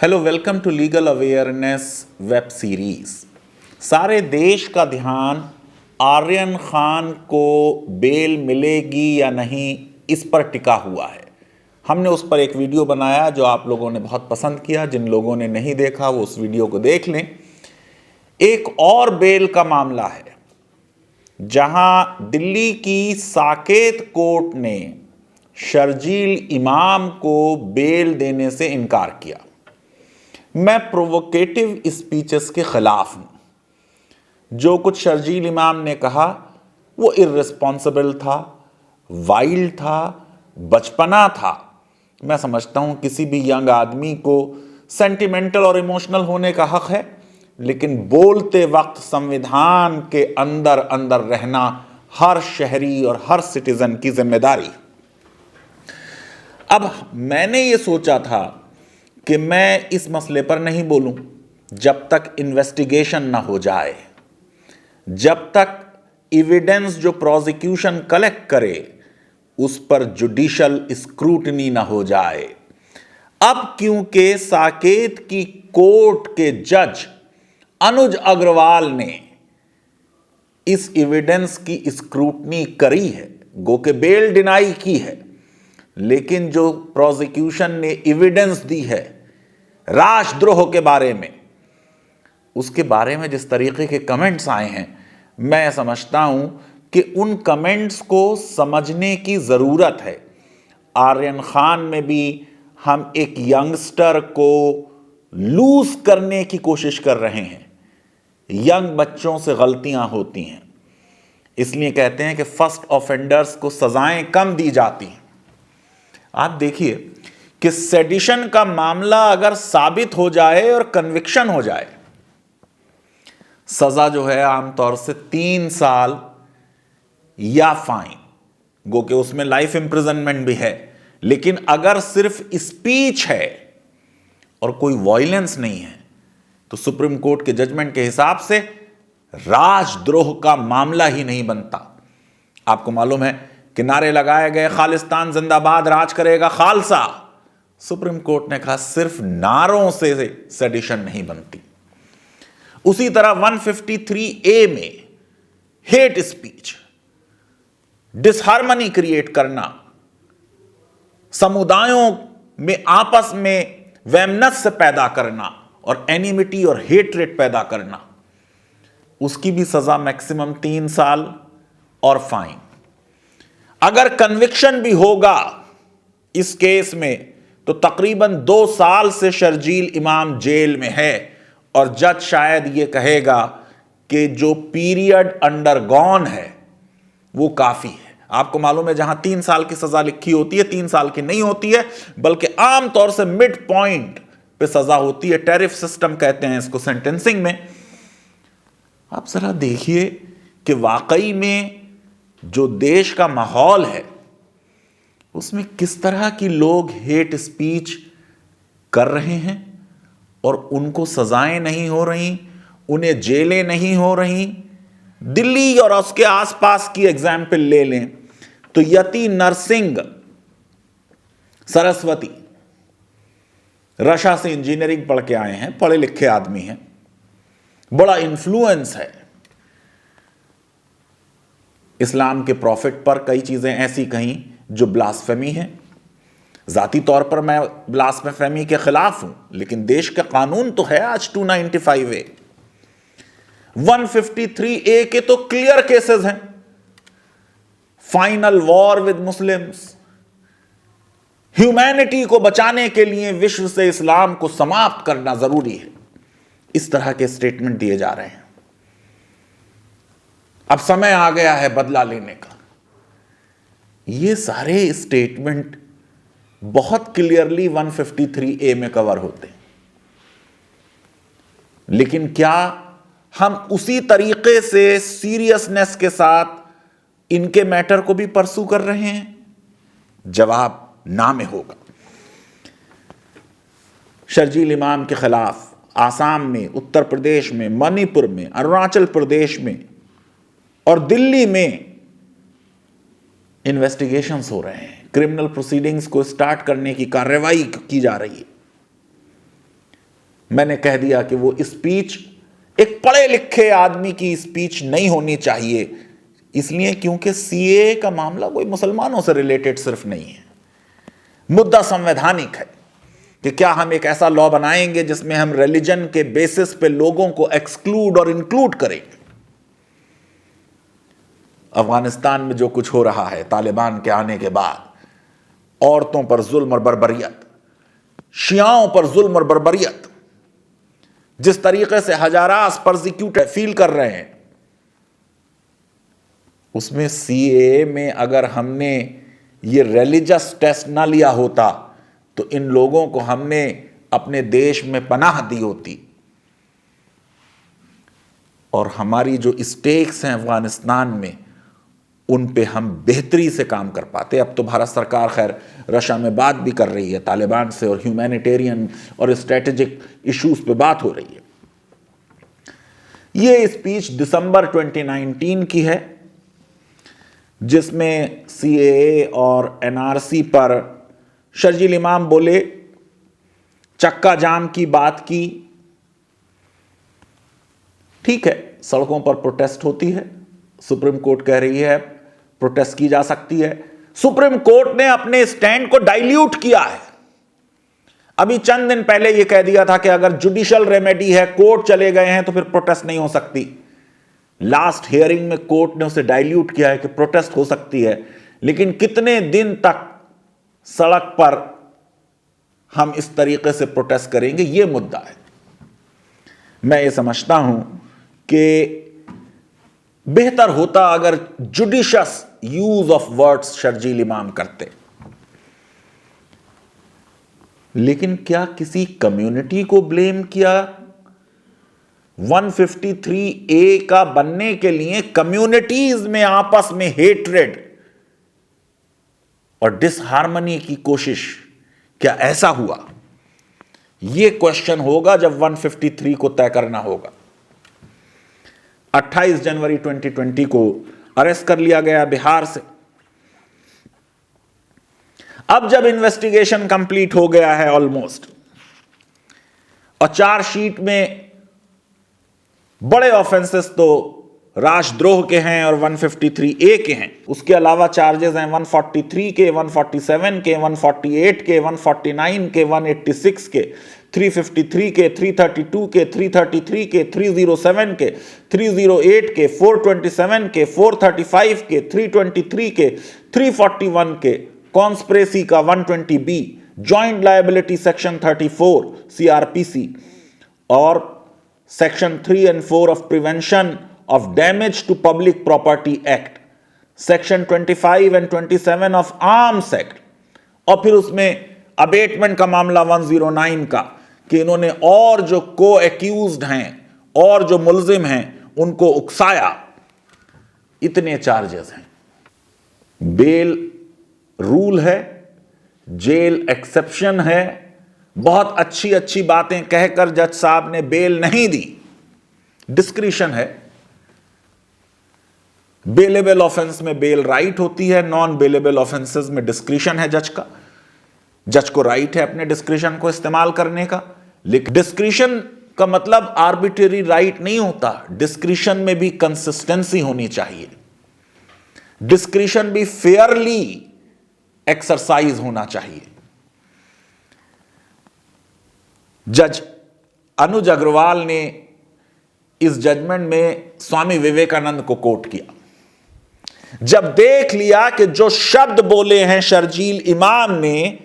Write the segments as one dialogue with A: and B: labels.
A: Hello, welcome to legal awareness web series. सारे देश का ध्यान आर्यन खान को बेल मिलेगी या नहीं इस पर टिका हुआ है। हमने उस पर एक वीडियो बनाया जो आप लोगों ने बहुत पसंद किया। जिन लोगों ने नहीं देखा वो उस वीडियो को देख लें। एक और बेल का मामला है जहां दिल्ली की साकेत कोर्ट ने शर्जील इमाम को बेल देने से इनकार किया। मैं प्रोवोकेटिव स्पीचेस के खिलाफ हूं। जो कुछ शर्जील इमाम ने कहा वो इर्रेस्पॉन्सिबल था, वाइल्ड था, बचपना था। मैं समझता हूं किसी भी यंग आदमी को सेंटिमेंटल और इमोशनल होने का हक है, लेकिन बोलते वक्त संविधान के अंदर अंदर रहना हर शहरी और हर सिटीजन की जिम्मेदारी। अब मैंने ये सोचा था कि मैं इस मसले पर नहीं बोलूं जब तक इन्वेस्टिगेशन ना हो जाए, जब तक एविडेंस जो प्रोसिक्यूशन कलेक्ट करे उस पर जुडिशियल स्क्रूटनी ना हो जाए। अब क्योंकि साकेत की कोर्ट के जज अनुज अग्रवाल ने इस एविडेंस की स्क्रूटनी करी है, गो के बेल डिनाई की है, लेकिन जो प्रोसिक्यूशन ने एविडेंस दी है राष्ट्रद्रोह के बारे में, उसके बारे में जिस तरीके के कमेंट्स आए हैं, मैं समझता हूं कि उन कमेंट्स को समझने की जरूरत है। आर्यन खान में भी हम एक यंगस्टर को लूज करने की कोशिश कर रहे हैं। यंग बच्चों से गलतियां होती हैं, इसलिए कहते हैं कि फर्स्ट ऑफेंडर्स को सजाएं कम दी जाती हैं। आप देखिए कि सेडिशन का मामला अगर साबित हो जाए और कन्विक्शन हो जाए, सजा जो है आमतौर से 3 साल या फाइन, गो के उसमें लाइफ इंप्रिजनमेंट भी है। लेकिन अगर सिर्फ स्पीच है और कोई वायलेंस नहीं है तो सुप्रीम कोर्ट के जजमेंट के हिसाब से राष्ट्रद्रोह का मामला ही नहीं बनता। आपको मालूम है कि नारे लगाए गए खालिस्तान जिंदाबाद, राज करेगा खालसा। सुप्रीम कोर्ट ने कहा सिर्फ नारों से सेडिशन नहीं बनती। उसी तरह 153A में हेट स्पीच, डिसहार्मनी क्रिएट करना, समुदायों में आपस में वैमनस्य पैदा करना और एनिमिटी और हेट्रेट पैदा करना, उसकी भी सजा मैक्सिमम 3 साल और फाइन। अगर कन्विक्शन भी होगा इस केस में तो तकरीबन 2 साल से शर्जील इमाम जेल में है और जज शायद ये कहेगा कि जो पीरियड अंडरगॉन है वो काफी है। आपको मालूम है जहां 3 साल की सजा लिखी होती है 3 साल की नहीं होती है, बल्कि आमतौर से मिड पॉइंट पे सजा होती है। टैरिफ सिस्टम कहते हैं इसको सेंटेंसिंग में। आप जरा देखिए कि वाकई में जो देश का माहौल है उसमें किस तरह की लोग हेट स्पीच कर रहे हैं और उनको सजाएं नहीं हो रही, उन्हें जेलें नहीं हो रही। दिल्ली और उसके आसपास की एग्जाम्पल ले लें तो यति नरसिंह सरस्वती रशा से इंजीनियरिंग पढ़ के आए हैं, पढ़े लिखे आदमी हैं, बड़ा इन्फ्लुएंस है। इस्लाम के प्रॉफिट पर कई चीजें ऐसी कहीं जो ब्लास्फेमी है। जाती तौर पर मैं ब्लास्फेमी के खिलाफ हूं, लेकिन देश का कानून तो है आज 295A। 153A के तो क्लियर केसेस हैं। Final war with Muslims, humanity को बचाने के लिए विश्व से इस्लाम को समाप्त करना जरूरी है, इस तरह के स्टेटमेंट दिए जा रहे हैं। अब समय आ गया है बदला लेने का। ये सारे स्टेटमेंट बहुत क्लियरली 153A में कवर होते हैं, लेकिन क्या हम उसी तरीके से सीरियसनेस के साथ इनके मैटर को भी परसू कर रहे हैं? जवाब ना में होगा। शर्जील इमाम के खिलाफ आसाम में, उत्तर प्रदेश में, मणिपुर में, अरुणाचल प्रदेश में और दिल्ली में इन्वेस्टिगेशंस हो रहे हैं। क्रिमिनल प्रोसीडिंग्स को स्टार्ट करने की कार्रवाई की जा रही है। मैंने कह दिया कि वो स्पीच एक पढ़े लिखे आदमी की स्पीच नहीं होनी चाहिए, इसलिए क्योंकि सीए का मामला कोई मुसलमानों से रिलेटेड सिर्फ नहीं है, मुद्दा संवैधानिक है कि क्या हम एक ऐसा लॉ बनाएंगे जिसमें हम रिलीजन के बेसिस पे लोगों को एक्सक्लूड और इंक्लूड करेंगे। अफगानिस्तान में जो कुछ हो रहा है तालिबान के आने के बाद, औरतों पर जुल्म और बर्बरियत, शियाओं पर जुल्म और बर्बरियत, जिस तरीके से हजारास परसिक्यूटेड फील कर रहे हैं, उसमें सीए में अगर हमने ये रिलीजियस टेस्ट ना लिया होता तो इन लोगों को हमने अपने देश में पनाह दी होती और हमारी जो स्टेक्स हैं अफगानिस्तान में उन पे हम बेहतरी से काम कर पाते। अब तो भारत सरकार खैर रशिया में बात भी कर रही है तालिबान से, और ह्यूमैनिटेरियन और स्ट्रेटेजिक इश्यूज पे बात हो रही है। ये स्पीच दिसंबर 2019 की है, जिसमें सीएए और एनआरसी पर शर्जील इमाम बोले, चक्का जाम की बात की। ठीक है, सड़कों पर प्रोटेस्ट होती है, सुप्रीम कोर्ट कह रही है प्रोटेस्ट की जा सकती है। सुप्रीम कोर्ट ने अपने स्टैंड को डाइल्यूट किया है। अभी चंद दिन पहले यह कह दिया था कि अगर जुडिशियल रेमेडी है, कोर्ट चले गए हैं, तो फिर प्रोटेस्ट नहीं हो सकती। लास्ट हियरिंग में कोर्ट ने उसे डाइल्यूट किया है कि प्रोटेस्ट हो सकती है, लेकिन कितने दिन तक सड़क पर हम इस तरीके से प्रोटेस्ट करेंगे, यह मुद्दा है। मैं ये समझता हूं कि बेहतर होता अगर judicious use of words Sharjeel इमाम करते, लेकिन क्या किसी कम्युनिटी को ब्लेम किया? 153A का बनने के लिए कम्युनिटीज में आपस में हेट्रेड और डिसहार्मनी की कोशिश, क्या ऐसा हुआ? यह क्वेश्चन होगा जब 153 को तय करना होगा। 28 जनवरी 2020 को अरेस्ट कर लिया गया बिहार से। अब जब इन्वेस्टिगेशन कंप्लीट हो गया है ऑलमोस्ट, और चार्जशीट में बड़े ऑफेंसेस तो राष्ट्रद्रोह के हैं और 153A के हैं, उसके अलावा चार्जेस हैं 143 के, 147 के, 148 के, 149 के, 186 के, 353 के, 332 के, 333 के, 307 के, 308 के, 427 के, 435 के, 323 के, 341 के, कॉन्स्पिरेसी का 120B, joint liability section 34 CRPC और section 3 and 4 of prevention of damage to public property act, section 25 and 27 of arms act, और फिर उसमें अबेटमेंट का मामला 109 का, कि इन्होंने और जो को एक्यूज्ड हैं और जो मुल्जिम हैं उनको उकसाया। इतने चार्जेस हैं। बेल रूल है, जेल एक्सेप्शन है। बहुत अच्छी अच्छी बातें कहकर जज साहब ने बेल नहीं दी, डिस्क्रिशन है। बेलेबल ऑफेंस में बेल राइट होती है, नॉन बेलेबल ऑफेंसेस में डिस्क्रिशन है जज का। जज को राइट है अपने डिस्क्रिशन को इस्तेमाल करने का, लेकिन डिस्क्रिशन का मतलब आर्बिट्रेरी राइट नहीं होता। डिस्क्रिशन में भी कंसिस्टेंसी होनी चाहिए, डिस्क्रिशन भी फेयरली एक्सरसाइज होना चाहिए। जज अनुज अग्रवाल ने इस जजमेंट में स्वामी विवेकानंद को कोट किया। जब देख लिया कि जो शब्द बोले हैं शर्जील इमाम ने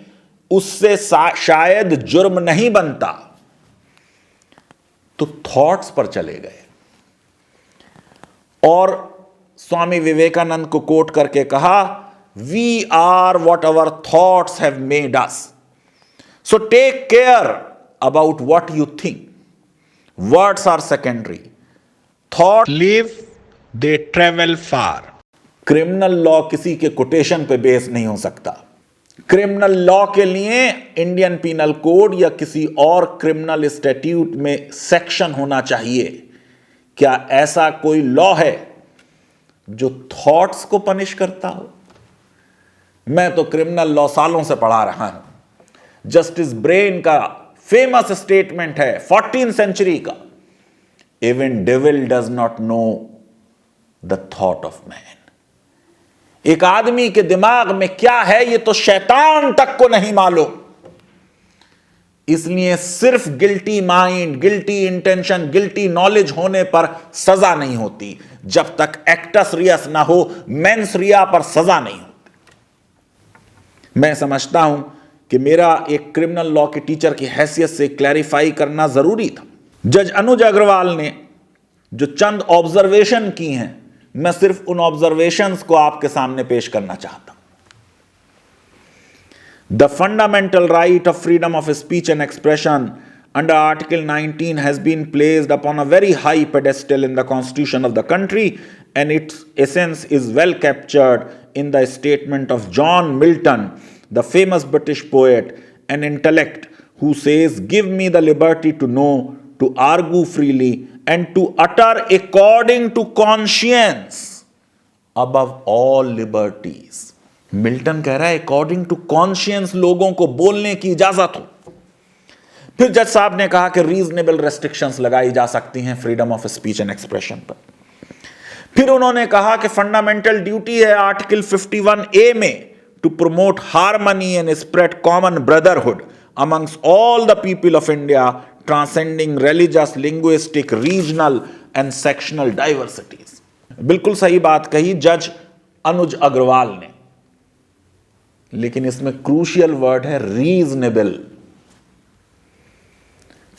A: उससे शायद जुर्म नहीं बनता, तो थॉट्स पर चले गए और स्वामी विवेकानंद को कोट करके कहा, we are what our thoughts have made us, so take care about what you think, words are secondary, thought live they travel far. Criminal law किसी के कोटेशन पे बेस नहीं हो सकता। क्रिमिनल लॉ के लिए इंडियन पीनल कोड या किसी और क्रिमिनल स्टैट्यूट में सेक्शन होना चाहिए। क्या ऐसा कोई लॉ है जो थॉट्स को पनिश करता हो? मैं तो क्रिमिनल लॉ सालों से पढ़ा रहा हूं। जस्टिस ब्रेन का फेमस स्टेटमेंट है 14th सेंचुरी का, even devil does not know the thought of man. एक आदमी के दिमाग में क्या है ये तो शैतान तक को नहीं मालूम। इसलिए सिर्फ guilty mind, guilty intention, guilty knowledge होने पर सजा नहीं होती, जब तक एक्टस रियस ना हो, मेंस रिया पर सजा नहीं होती। मैं समझता हूं कि मेरा एक क्रिमिनल लॉ के टीचर की हैसियत से क्लैरिफाई करना जरूरी था। जज अनुज अग्रवाल ने जो चंद ऑब्जर्वेशन की हैं, मैं सिर्फ उन ऑब्जर्वेशंस को आपके सामने पेश करना चाहता हूं। The fundamental right of freedom of speech and expression under Article 19 has been placed upon a very high pedestal in the Constitution of the country, and its essence is well captured in the statement of John Milton, the famous British poet and intellect, who says, "Give me the liberty to know, to argue freely, and to utter according to conscience above all liberties." Milton कह रहा है according to conscience लोगों को बोलने की इजाजत हो। फिर जज साहब ने कहा कि रीजनेबल रेस्ट्रिक्शंस लगाई जा सकती हैं freedom of speech and expression पर। फिर उन्होंने कहा कि फंडामेंटल ड्यूटी है आर्टिकल 51A में to promote harmony and spread common brotherhood amongst all the people of India, transcending religious, linguistic, regional and sectional diversities. बिल्कुल सही बात कही जज अनुज अग्रवाल ने, लेकिन इसमें क्रूशियल वर्ड है रीजनेबल।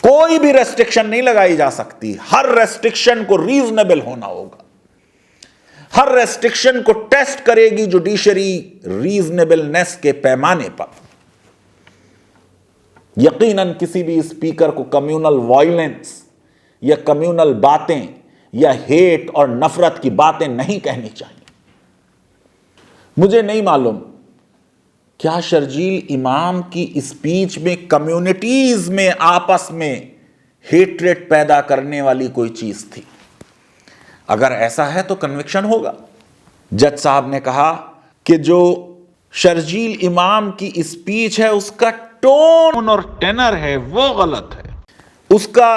A: कोई भी रेस्ट्रिक्शन नहीं लगाई जा सकती, हर रेस्ट्रिक्शन को रीजनेबल होना होगा। हर रेस्ट्रिक्शन को टेस्ट करेगी जुडिशरी रीजनेबलनेस के पैमाने पर। यकीनन किसी भी स्पीकर को कम्युनल वायलेंस या कम्युनल बातें या हेट और नफरत की बातें नहीं कहनी चाहिए। मुझे नहीं मालूम क्या शर्जील इमाम की स्पीच में कम्युनिटीज में आपस में हेट्रेट पैदा करने वाली कोई चीज थी। अगर ऐसा है तो कन्विक्शन होगा। जज साहब ने कहा कि जो शर्जील इमाम की स्पीच है उसका टोन और टेनर है वो गलत है, उसका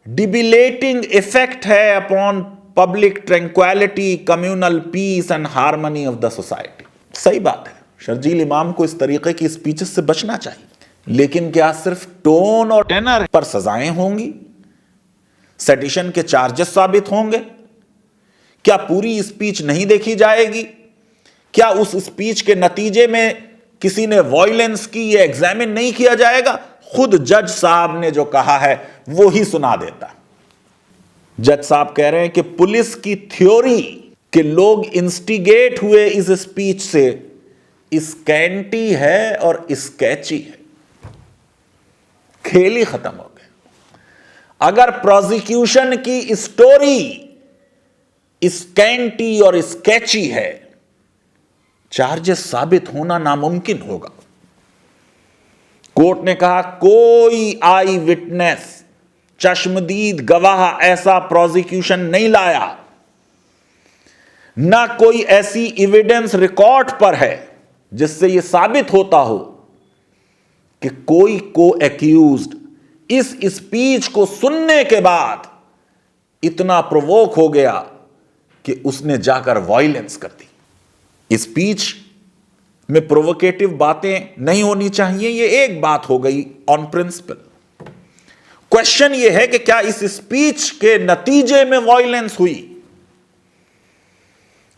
A: डिबिलेटिंग इफेक्ट है upon public tranquility, communal peace and harmony of the society. सही बात है, शर्जील इमाम को इस तरीके की स्पीचेस से बचना चाहिए, लेकिन क्या सिर्फ टोन और टेनर पर सजाएं होंगी? सेडिशन के चार्जेस साबित होंगे? क्या पूरी स्पीच नहीं देखी जाएगी? क्या उस स्पीच के नतीजे में किसी ने वायलेंस की ये एग्जामिन नहीं किया जाएगा? खुद जज साहब ने जो कहा है वो ही सुना देता। जज साहब कह रहे हैं कि पुलिस की थ्योरी कि लोग इंस्टिगेट हुए इस स्पीच से स्कैंटी है और स्केची है। खेल ही खत्म हो गया। अगर प्रोसिक्यूशन की स्टोरी स्कैंटी और स्केची है, चार्जेस साबित होना नामुमकिन होगा। कोर्ट ने कहा कोई आई विटनेस, चश्मदीद गवाह ऐसा प्रोसिक्यूशन नहीं लाया, ना कोई ऐसी एविडेंस रिकॉर्ड पर है जिससे यह साबित होता हो कि कोई को एक्यूज्ड इस स्पीच को सुनने के बाद इतना प्रोवोक हो गया कि उसने जाकर वायलेंस कर दी। स्पीच में प्रोवोकेटिव बातें नहीं होनी चाहिए, यह एक बात हो गई ऑन प्रिंसिपल। क्वेश्चन यह है कि क्या इस स्पीच के नतीजे में वायलेंस हुई?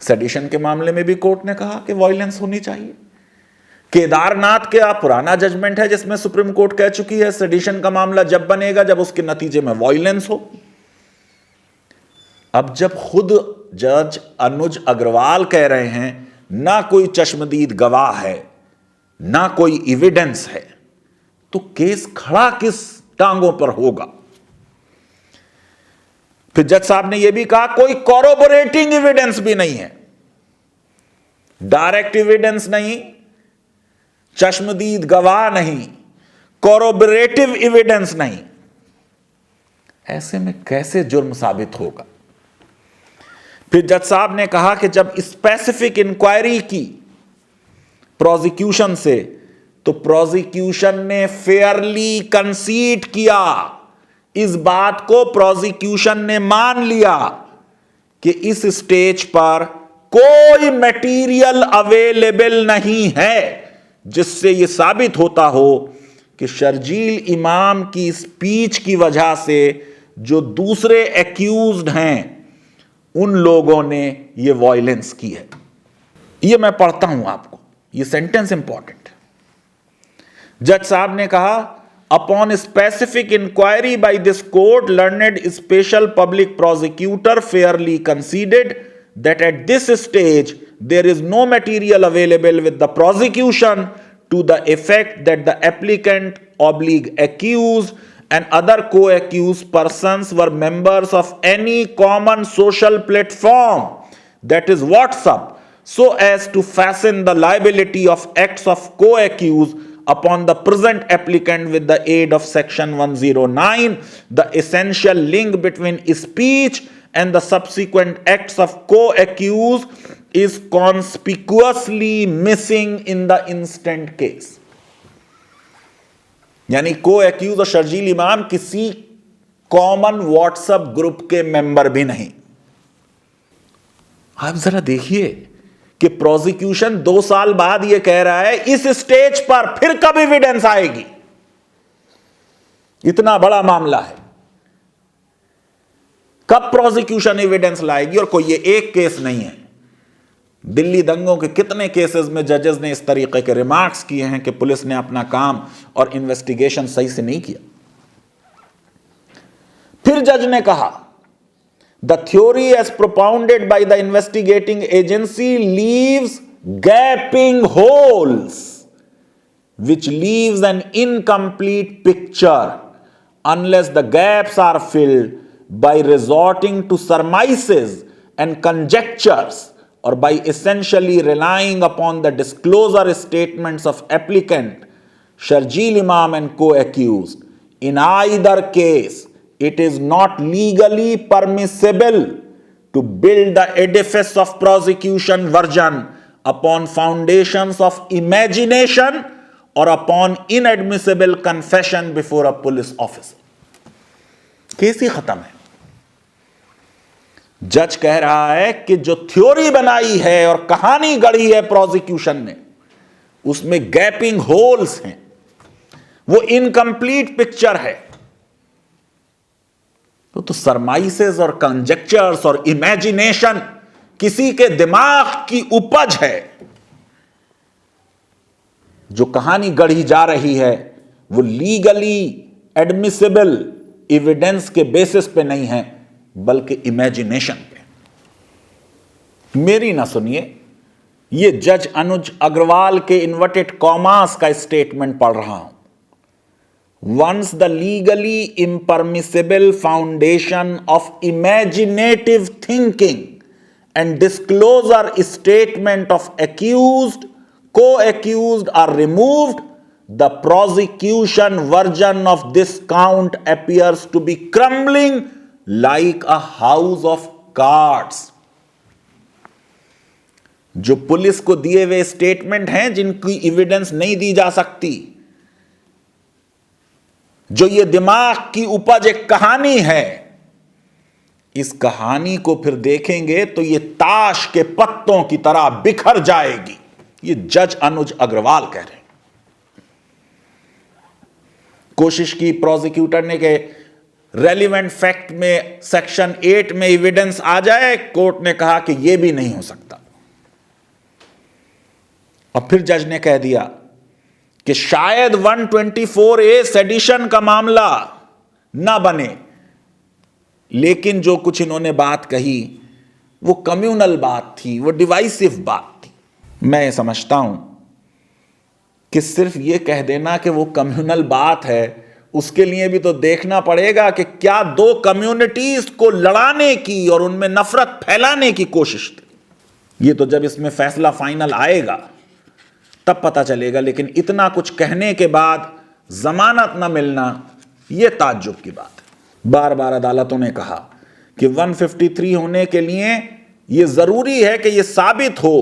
A: सेडिशन के मामले में भी कोर्ट ने कहा कि वायलेंस होनी चाहिए। केदारनाथ का पुराना जजमेंट है जिसमें सुप्रीम कोर्ट कह चुकी है सेडिशन का मामला जब बनेगा जब उसके नतीजे में वायलेंस हो। अब जब खुद जज अनुज अग्रवाल कह रहे हैं ना कोई चश्मदीद गवाह है, ना कोई एविडेंस है, तो केस खड़ा किस टांगों पर होगा? फिर जज साहब ने यह भी कहा कोई कॉरोबोरेटिंग एविडेंस भी नहीं है, डायरेक्ट एविडेंस नहीं, चश्मदीद गवाह नहीं, कॉरोबोरेटिव एविडेंस नहीं। ऐसे में कैसे जुर्म साबित होगा? फिर जज साहब ने कहा कि जब स्पेसिफिक इंक्वायरी की प्रोसिक्यूशन से तो प्रोसिक्यूशन ने फेयरली कंसीड किया, इस बात को प्रोसिक्यूशन ने मान लिया कि इस स्टेज पर कोई मटेरियल अवेलेबल नहीं है जिससे यह साबित होता हो कि शर्जील इमाम की स्पीच की वजह से जो दूसरे एक्यूज्ड हैं उन लोगों ने यह वायलेंस की है। यह मैं पढ़ता हूं आपको, यह सेंटेंस इंपॉर्टेंट है। जज साहब ने कहा, upon specific inquiry by this court, learned special public prosecutor fairly conceded that at this stage there is no material available with the prosecution to the effect that the applicant / accused and other co-accused persons were members of any common social platform, that is WhatsApp, so as to fasten the liability of acts of co-accused upon the present applicant with the aid of section 109. The essential link between speech and the subsequent acts of co-accused is conspicuously missing in the instant case. यानी co-accused और शर्जील इमाम किसी common WhatsApp group के member भी नहीं। आप जरा देखिए कि प्रोसिक्यूशन 2 साल बाद यह कह रहा है इस स्टेज पर फिर कब एविडेंस आएगी। इतना बड़ा मामला है, कब प्रोसिक्यूशन एविडेंस लाएगी। और कोई ये एक केस नहीं है, दिल्ली दंगों के कितने केसेस में जजेस ने इस तरीके के रिमार्क्स किए हैं कि पुलिस ने अपना काम और इन्वेस्टिगेशन सही से नहीं किया। फिर जज ने कहा, the theory as propounded by the investigating agency leaves gaping holes which leaves an incomplete picture unless the gaps are filled by resorting to surmises and conjectures or by essentially relying upon the disclosure statements of applicant, Sharjeel Imam and co-accused. In either case, it is not legally permissible to build the edifice of prosecution version upon foundations of imagination or upon inadmissible confession before a police officer. Case ही खत्म है। जज कह रहा है कि जो theory बनाई है और कहानी गढ़ी है प्रोसिक्यूशन ने, उसमें गैपिंग होल्स हैं, वो इनकम्प्लीट पिक्चर है। तो सरमाइसेस और कंजेक्चर्स और इमेजिनेशन किसी के दिमाग की उपज है। जो कहानी गढ़ी जा रही है वो लीगली एडमिसिबल एविडेंस के बेसिस पे नहीं है, बल्कि इमेजिनेशन पे। मेरी ना सुनिए, ये जज अनुज अग्रवाल के इन्वर्टेड कॉमास का स्टेटमेंट पढ़ रहा हूं। Once the legally impermissible foundation of imaginative thinking and disclosure statement of accused, co-accused are removed, the prosecution version of this count appears to be crumbling like a house of cards. जो police को दिए हुए statement हैं जिनकी evidence नहीं दी जा सकती, जो ये दिमाग की उपज एक कहानी है, इस कहानी को फिर देखेंगे तो ये ताश के पत्तों की तरह बिखर जाएगी। ये जज अनुज अग्रवाल कह रहे हैं। कोशिश की प्रोसिक्यूटर ने कि रेलिवेंट फैक्ट में सेक्शन 8 में एविडेंस आ जाए, कोर्ट ने कहा कि यह भी नहीं हो सकता। और फिर जज ने कह दिया कि शायद 124A सेडिशन का मामला ना बने, लेकिन जो कुछ इन्होंने बात कही वो कम्युनल बात थी, वो डिवाइसिव बात थी। मैं समझता हूं कि सिर्फ ये कह देना कि वो कम्युनल बात है, उसके लिए भी तो देखना पड़ेगा कि क्या दो कम्युनिटीज को लड़ाने की और उनमें नफरत फैलाने की कोशिश थी। ये तो जब इसमें फैसला फाइनल आएगा तब पता चलेगा, लेकिन इतना कुछ कहने के बाद जमानत न मिलना यह ताज्जुब की बात है। बार बार अदालतों ने कहा कि 153 होने के लिए यह जरूरी है कि यह साबित हो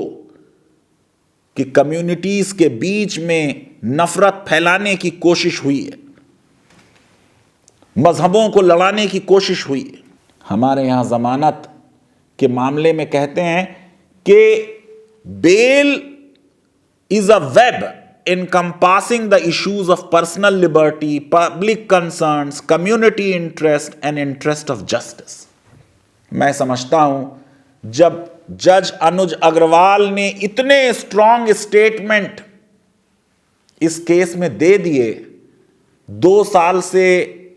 A: कि कम्युनिटीज के बीच में नफरत फैलाने की कोशिश हुई है, मजहबों को लड़ाने की कोशिश हुई है। हमारे यहां जमानत के मामले में कहते हैं कि bail is a web encompassing the issues of personal liberty, public concerns, community interest and interest of justice. मैं समझता हूं जब जज अनुज अग्रवाल ने इतने स्ट्रांग स्टेटमेंट इस केस में दे दिए, 2 साल से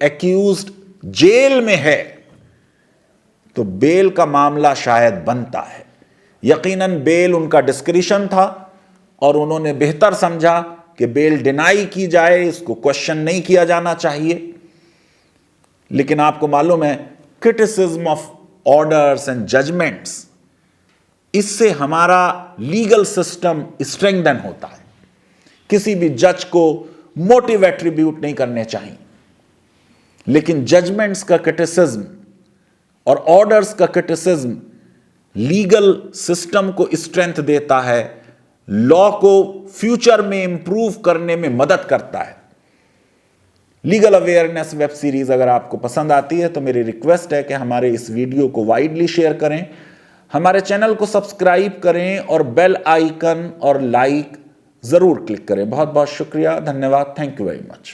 A: एक्यूज्ड जेल में है, तो बेल का मामला शायद बनता है। यकीनन बेल उनका डिस्क्रिशन था और उन्होंने बेहतर समझा कि बेल डिनाई की जाए, इसको क्वेश्चन नहीं किया जाना चाहिए। लेकिन आपको मालूम है, criticism of orders and judgments, इससे हमारा लीगल सिस्टम स्ट्रेंथन होता है। किसी भी जज को मोटिव एट्रीब्यूट नहीं करने चाहिए, लेकिन जजमेंट्स का क्रिटिसिज्म और ऑर्डर्स का क्रिटिसिज्म लीगल सिस्टम को स्ट्रेंथ देता है, लॉ को फ्यूचर में इंप्रूव करने में मदद करता है। लीगल अवेयरनेस वेब सीरीज अगर आपको पसंद आती है तो मेरी रिक्वेस्ट है कि हमारे इस वीडियो को वाइडली शेयर करें, हमारे चैनल को सब्सक्राइब करें और बेल आइकन और लाइक जरूर क्लिक करें। बहुत बहुत शुक्रिया, धन्यवाद, थैंक यू वेरी मच।